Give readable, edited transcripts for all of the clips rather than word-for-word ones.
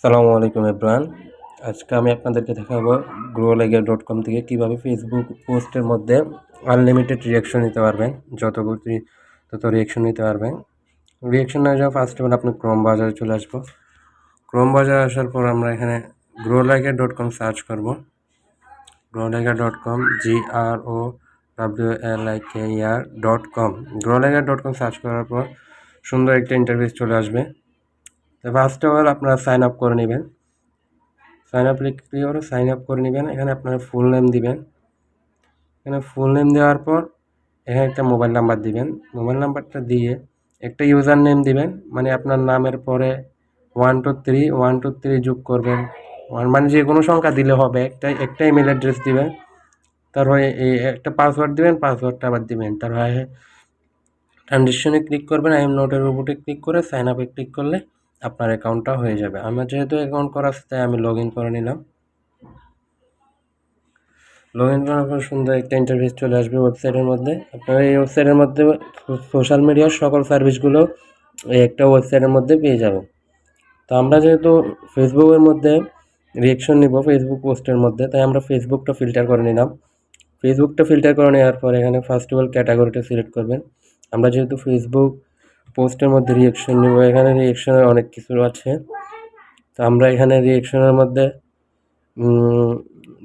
আসসালামু আলাইকুম এভরিওয়ান। আজকে আমি আপনাদেরকে দেখাবো growlager.com থেকে কিভাবে ফেসবুক পোস্টের মধ্যে আনলিমিটেড রিঅ্যাকশন নিতে পারবেন। যত খুশি তত রিঅ্যাকশন নিতে পারবেন। রিঅ্যাকশন নেওয়ার জন্য ফার্স্ট অফ অল আপনি ক্রোম ব্রাউজারে চলে আসবো। ক্রোম ব্রাউজারে আসার পর আমরা এখানে growlager.com সার্চ করব। growlager.com growlager.com growlager.com সার্চ করার পর সুন্দর একটা ইন্টারফেস চলে আসবে। তো ফার্স্ট অফ অল আপনারা সাইন আপ করে নেবেন। সাইন আপ করে নেবেন। এখানে আপনারা ফুল নেম দিবেন। এখানে ফুল নেম দেওয়ার পর এখানে একটা মোবাইল নাম্বার দিবেন। মোবাইল নাম্বারটা দিয়ে একটা ইউজার নেম দিবেন, মানে আপনার নামের পরে 1 2 3 যোগ করবেন। মানে যে কোনো সংখ্যা দিলে হবে। একটা ইমেল অ্যাড্রেস দিবেন, তারপরে এই একটা পাসওয়ার্ড দিবেন, পাসওয়ার্ডটা আবার দিবেন। তারপরে ট্রানজিশনে ক্লিক করবেন, আই এম নট এর উপরে ক্লিক করে সাইন আপে ক্লিক করলে আপনার অ্যাকাউন্টটা হয়ে যাবে। আমার যেহেতু অ্যাকাউন্ট করা আছে তাই আমি লগ ইন করে নিলাম। লগ ইন করার পর সুন্দর একটা ইন্টারফেস চলে আসবে ওয়েবসাইটের মধ্যে। আপনারা এই ওয়েবসাইটের মধ্যে সোশ্যাল মিডিয়ার সকল সার্ভিসগুলো এই একটা ওয়েবসাইটের মধ্যে পেয়ে যাবেন। তো আমরা যেহেতু ফেসবুকের মধ্যে রিঅ্যাকশন নিব ফেসবুক পোস্টের মধ্যে, তাই আমরা ফেসবুকটা ফিল্টার করে নিলাম। ফেসবুকটা ফিল্টার করে নেওয়ার পর এখানে ফার্স্ট অফ অল ক্যাটাগরিটা সিলেক্ট করবেন। আমরা যেহেতু ফেসবুক পোস্টের মধ্যে রিঅ্যাকশন নিব, এখানে রিঅ্যাকশনের অনেক কিছু আছে। তো আমরা এখানে রিঅ্যাকশনের মধ্যে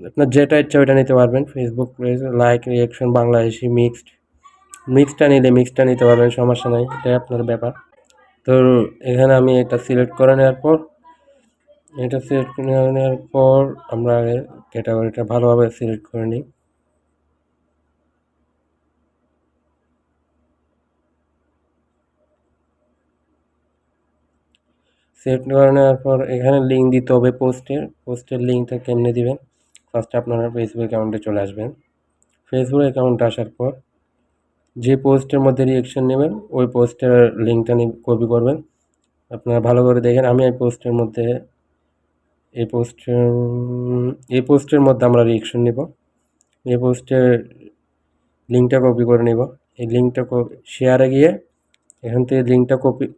আপনার যেটা ইচ্ছা ওইটা নিতে পারবেন। Facebook page, like, reaction, Bangladeshi, মিক্সডটা নিলে মিক্সডটা নিতে পারবেন, সমস্যা নাই, এটাই আপনার ব্যাপার। তো এখানে আমি এটা সিলেক্ট করে নেওয়ার পর আমরা ক্যাটাগরিটা ভালোভাবে সিলেক্ট করে নিই। সিলেক্ট করে নেওয়ার পর এখানে লিঙ্ক দিতে হবে পোস্টের লিঙ্কটা কেমনে দিবেন। ফার্স্টে আপনারা ফেসবুক অ্যাকাউন্টে চলে আসবেন। ফেসবুক অ্যাকাউন্টে আসার পর যে পোস্টের মধ্যে রিঅ্যাকশন নেবেন ওই পোস্টের লিঙ্কটা কপি করবেন। আপনারা ভালো করে দেখেন, আমি এই পোস্টের মধ্যে আমরা রিঅ্যাকশন নেব। এই পোস্টের লিঙ্কটা কপি করে নেব। এই লিঙ্কটা শেয়ারে গিয়ে এখান থেকে লিঙ্কটা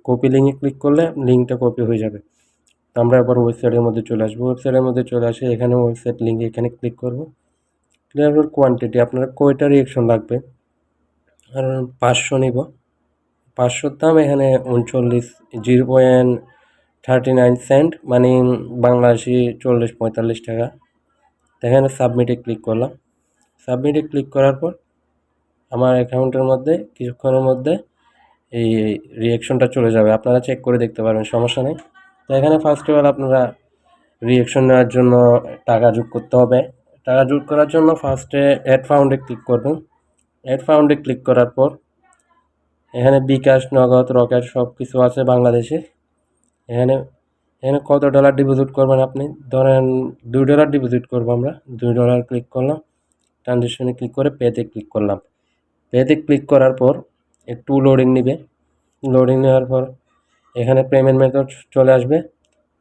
কপি লিঙ্কে ক্লিক করলে লিঙ্কটা কপি হয়ে যাবে। তো আমরা আবার ওয়েবসাইটের মধ্যে চলে আসবো। ওয়েবসাইটের মধ্যে চলে আসে এখানে ওয়েবসাইট লিঙ্ক এখানে ক্লিক করব। ক্লিক করার কোয়ান্টিটি আপনারা কয়টা রিঅ্যাকশন লাগবে, আর 500 নিব। 500 দাম এখানে 0.39 মানে বাংলাদেশি 40-45 টাকা। এখানে সাবমিটে ক্লিক করলাম। সাবমিটে ক্লিক করার পর আমার অ্যাকাউন্টের মধ্যে কিছুক্ষণের মধ্যে এই রিঅ্যাকশনটা চলে যাবে। আপনারা চেক করে দেখতে পারবেন, সমস্যা নেই। তো এখানে ফার্স্ট অফ অল আপনারা রিঅ্যাকশন নেওয়ার জন্য টাকা যোগ করতে হবে। টাকা যোগ করার জন্য ফার্স্টে অ্যাড ফাউন্ডে ক্লিক করবেন। অ্যাড ফাউন্ডে ক্লিক করার পর এখানে বিকাশ, নগদ, রকেট সব কিছু আছে বাংলাদেশে। এখানে এখানে কত ডলার ডিপোজিট করবেন আপনি, ধরেন $2 ডিপোজিট করবো আমরা। $2 ক্লিক করলাম, ট্রানজেকশনে ক্লিক করে পেতে ক্লিক করলাম। পেতে ক্লিক করার পর একটু লোডিং নেবে। লোডিং নেওয়ার পর এখানে পেমেন্ট মেথড চলে আসবে।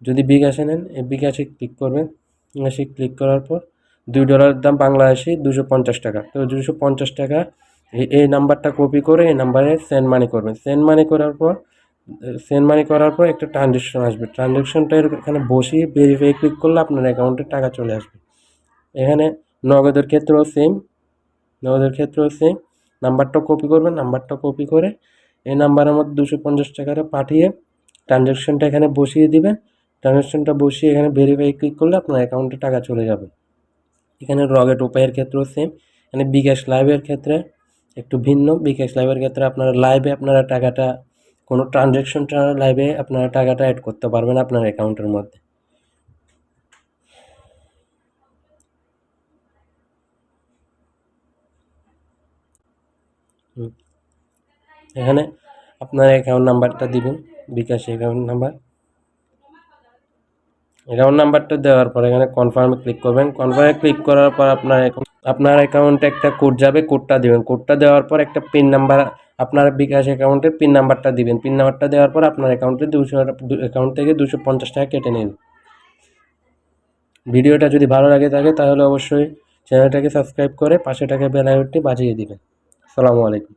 যদি বিকাশে নেন এই বিকাশে ক্লিক করবেন। বিকাশে ক্লিক করার পর $2 দাম বাংলাদেশি 250 টাকা। তো 250 টাকা এই নাম্বারটা কপি করে এই নাম্বারে সেন্ড মানি করবেন। সেন্ড মানি করার পর একটা ট্রানজেকশন আসবে। ট্রানজেকশনটা এখানে বসিয়ে ভেরিফাই ক্লিক করলে আপনার অ্যাকাউন্টে টাকা চলে আসবে। এখানে নগদের ক্ষেত্রেও সেম নাম্বারটা কপি করবেন। নাম্বারটা কপি করে এই নাম্বারের মধ্যে 250 টাকাটা পাঠিয়ে ট্রানজেকশনটা এখানে বসিয়ে দিবেন। ট্রানজেকশনটা বসিয়ে এখানে ভেরিফাই ক্লিক করলে আপনার অ্যাকাউন্টে টাকা চলে যাবে। এখানে রকেট উপায়ের ক্ষেত্রেও সেম। এখানে বিকাশ লাইভের ক্ষেত্রে একটু ভিন্ন। বিকাশ লাইভের ক্ষেত্রে আপনারা লাইভে আপনারা টাকাটা কোনো ট্রানজেকশন লাইভে আপনারা টাকাটা অ্যাড করতে পারবেন আপনার অ্যাকাউন্টের মধ্যে। এখানে আপনার অ্যাকাউন্ট নাম্বারটা দিবেন, বিকাশ অ্যাকাউন্ট নাম্বারটা দেওয়ার পর এখানে কনফার্মে ক্লিক করবেন। কনফার্মে ক্লিক করার পর আপনার অ্যাকাউন্টে একটা কোড যাবে, কোডটা দিবেন। কোডটা দেওয়ার পর একটা পিন নাম্বার, আপনার বিকাশ অ্যাকাউন্টের পিন নাম্বারটা দিবেন। পিন নাম্বারটা দেওয়ার পর আপনার অ্যাকাউন্ট থেকে 250 টাকা কেটে নিন। ভিডিওটা যদি ভালো লাগে থাকে তাহলে অবশ্যই চ্যানেলটাকে সাবস্ক্রাইব করে পাশে থাকা বেল আইকনটি বাজিয়ে দিবেন। আসসালামু আলাইকুম।